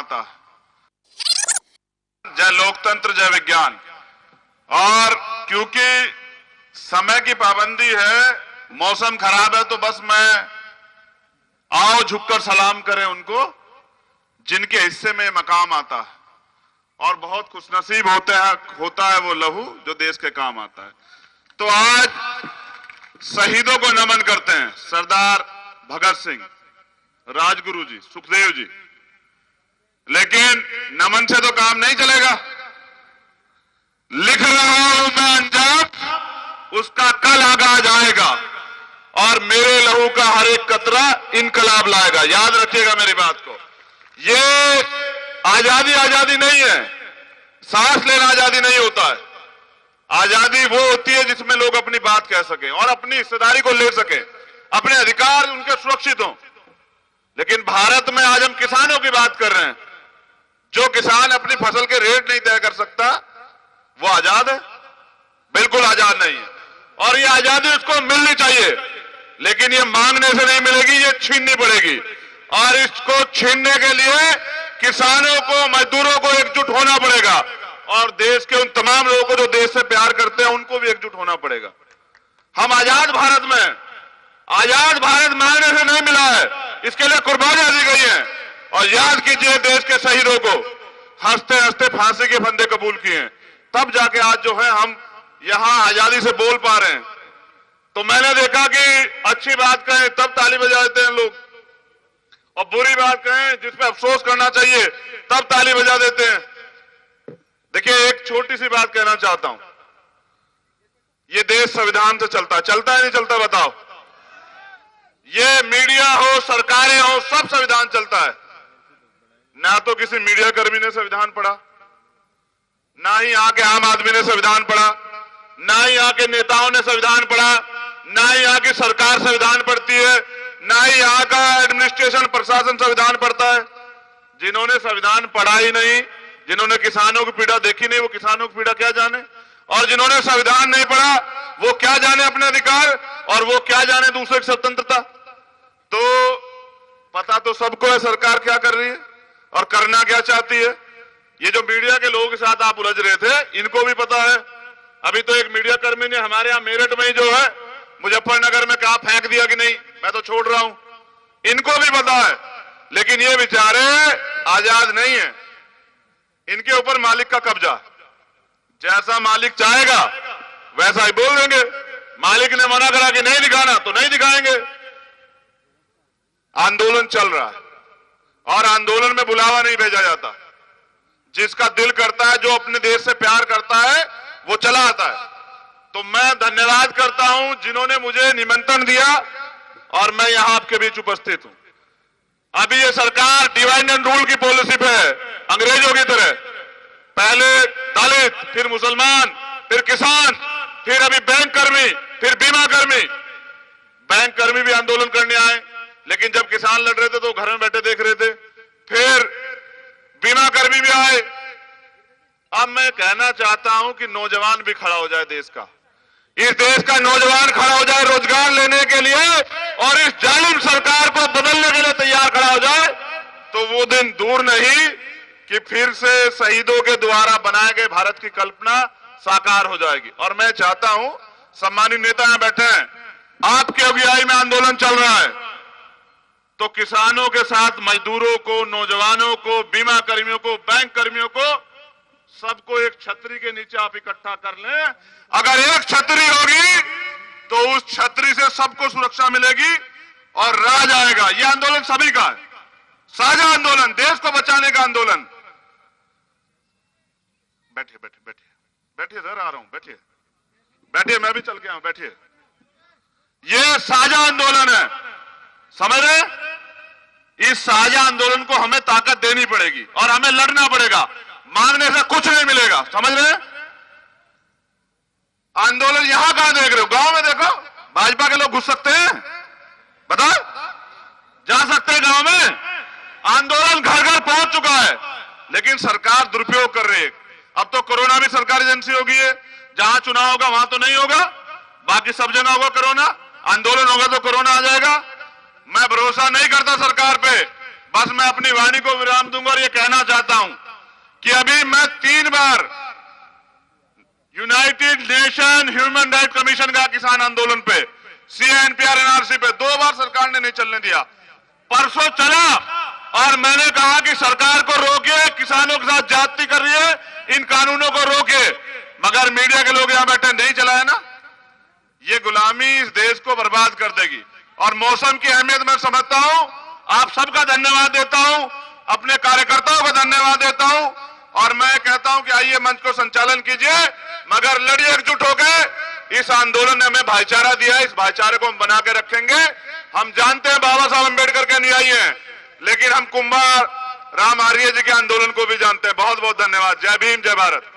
आता है। जय लोकतंत्र, जय विज्ञान। और क्योंकि समय की पाबंदी है, मौसम खराब है, तो बस मैं आओ झुककर सलाम करें उनको जिनके हिस्से में मकाम आता है। और बहुत खुशनसीब होता है वो लहू जो देश के काम आता है। तो आज शहीदों को नमन करते हैं। सरदार भगत सिंह, राजगुरु जी, सुखदेव जी। लेकिन नमन से तो काम नहीं चलेगा। लिख रहा हूं मैं अंजाम, उसका कल आगाज आएगा और मेरे लहू का हर एक कतरा इनकलाब लाएगा। याद रखिएगा मेरी बात को। ये आजादी नहीं है, सांस लेना आजादी नहीं होता है। आजादी वो होती है जिसमें लोग अपनी बात कह सकें और अपनी हिस्सेदारी को ले सकें, अपने अधिकार उनके सुरक्षित हों। लेकिन भारत में आज हम किसानों की बात कर रहे हैं। जो किसान अपनी फसल के रेट नहीं तय कर सकता वो आजाद है? बिल्कुल आजाद नहीं है। और ये आजादी उसको मिलनी चाहिए, लेकिन ये मांगने से नहीं मिलेगी, ये छीननी पड़ेगी। और इसको छीनने के लिए किसानों को, मजदूरों को एकजुट होना पड़ेगा और देश के उन तमाम लोगों को जो देश से प्यार करते हैं उनको भी एकजुट होना पड़ेगा। हम आजाद भारत में, आजाद भारत मांगने से नहीं मिला है, इसके लिए कुर्बानियां दी गई हैं। और याद कीजिए देश के शहीदों को हंसते हंसते फांसी के फंदे कबूल किए हैं, तब जाके आज जो है हम यहां आजादी से बोल पा रहे हैं। तो मैंने देखा कि अच्छी बात कहें तब ताली बजा देते हैं लोग, और बुरी बात कहें जिसपे अफसोस करना चाहिए तब ताली बजा देते हैं। देखिए, एक छोटी सी बात कहना चाहता हूं। ये देश संविधान से चलता है नहीं चलता बताओ? ये मीडिया हो, सरकारें हो, सब संविधान चलता है। ना तो किसी मीडिया कर्मी ने संविधान पढ़ा, ना ही यहाँ के आम आदमी ने संविधान पढ़ा, ना ही यहाँ के नेताओं ने संविधान पढ़ा, ना ही यहाँ की सरकार संविधान पढ़ती है, ना ही यहाँ का एडमिनिस्ट्रेशन प्रशासन संविधान पढ़ता है। जिन्होंने संविधान पढ़ा ही नहीं, जिन्होंने किसानों की पीड़ा देखी नहीं, वो किसानों की पीड़ा क्या जाने। और जिन्होंने संविधान नहीं पढ़ा वो क्या जाने अपने अधिकार, और वो क्या जाने दूसरे की स्वतंत्रता। तो पता तो सबको है सरकार क्या कर रही है और करना क्या चाहती है। ये जो मीडिया के लोगों के साथ आप उलझ रहे थे, इनको भी पता है। अभी तो एक मीडिया कर्मी ने हमारे यहां मेरठ में ही जो है मुजफ्फरनगर में कहा फेंक दिया कि नहीं, मैं तो छोड़ रहा हूं। इनको भी पता है, लेकिन ये बेचारे आजाद नहीं है। इनके ऊपर मालिक का कब्जा, जैसा मालिक चाहेगा वैसा ही बोल देंगे। मालिक ने मना करा कि नहीं दिखाना तो नहीं दिखाएंगे। आंदोलन चल रहा है और आंदोलन में बुलावा नहीं भेजा जाता। जिसका दिल करता है, जो अपने देश से प्यार करता है, वो चला आता है। तो मैं धन्यवाद करता हूं जिन्होंने मुझे निमंत्रण दिया और मैं यहां आपके बीच उपस्थित हूं। अभी ये सरकार डिवाइड एंड रूल की पॉलिसी पे है, अंग्रेजों की तरह। पहले दलित, फिर मुसलमान, फिर किसान, फिर अभी बैंक कर्मी, फिर बीमा कर्मी। बैंक कर्मी भी आंदोलन करने आए, लेकिन जब किसान लड़ रहे थे तो घर में बैठे देख रहे थे। फिर बीमा कर्मी भी आए। अब मैं कहना चाहता हूं कि नौजवान भी खड़ा हो जाए देश का। इस देश का नौजवान खड़ा हो जाए रोजगार लेने के लिए और इस जालिम सरकार को बदलने के लिए तैयार खड़ा हो जाए, तो वो दिन दूर नहीं कि फिर से शहीदों के द्वारा बनाए गए भारत की कल्पना साकार हो जाएगी। और मैं चाहता हूं, सम्मानित नेता यहां बैठे हैं, आपकी अगुवाई में आंदोलन चल रहा है, तो किसानों के साथ मजदूरों को, नौजवानों को, बीमा कर्मियों को, बैंक कर्मियों को, सबको एक छतरी के नीचे आप इकट्ठा कर लें। अगर एक छतरी होगी तो उस छतरी से सबको सुरक्षा मिलेगी और राज आएगा। यह आंदोलन सभी का है, साझा आंदोलन, देश को बचाने का आंदोलन। बैठिए बैठिए बैठिए बैठिए सर, आ रहा हूं, बैठिए बैठिए, मैं भी चल के आऊं, बैठिए। यह साझा आंदोलन है, समझ रहे? इस साझा आंदोलन को हमें ताकत देनी पड़ेगी और हमें लड़ना पड़ेगा। मांगने से कुछ नहीं मिलेगा, समझ रहे? आंदोलन यहां कहां देख रहे हो? गांव में देखो, भाजपा के लोग घुस सकते हैं? बताओ, जा सकते हैं गांव में? आंदोलन घर घर पहुंच चुका है, लेकिन सरकार दुरुपयोग कर रही है। अब तो कोरोना भी सरकारी एजेंसी होगी है। जहां चुनाव होगा वहां तो नहीं होगा, बाकी सब जगह होगा कोरोना। आंदोलन होगा तो कोरोना आ जाएगा। मैं भरोसा नहीं करता सरकार पे। बस मैं अपनी वाणी को विराम दूंगा और ये कहना चाहता हूं कि अभी मैं 3 बार United Nation Human Right Commission का किसान आंदोलन पे, सीएनपीआर एनआरसी पे 2 बार सरकार ने नहीं चलने दिया। परसों चला और मैंने कहा कि सरकार को रोके, किसानों के साथ ज्यादती कर रही है, इन कानूनों को रोके, मगर मीडिया के लोग यहां बैठे नहीं चलाए ना। ये गुलामी इस देश को बर्बाद कर देगी। और मौसम की अहमियत मैं समझता हूं, आप सबका धन्यवाद देता हूं, अपने कार्यकर्ताओं का धन्यवाद देता हूं और मैं कहता हूं कि आइए मंच को संचालन कीजिए, मगर लड़िए एकजुट होकर। इस आंदोलन ने हमें भाईचारा दिया है, इस भाईचारे को हम बना के रखेंगे। हम जानते हैं बाबा साहब अम्बेडकर के अनुयायी हैं, लेकिन हम कुंभार राम आर्य जी के आंदोलन को भी जानते हैं। बहुत बहुत धन्यवाद। जय भीम, जय भारत।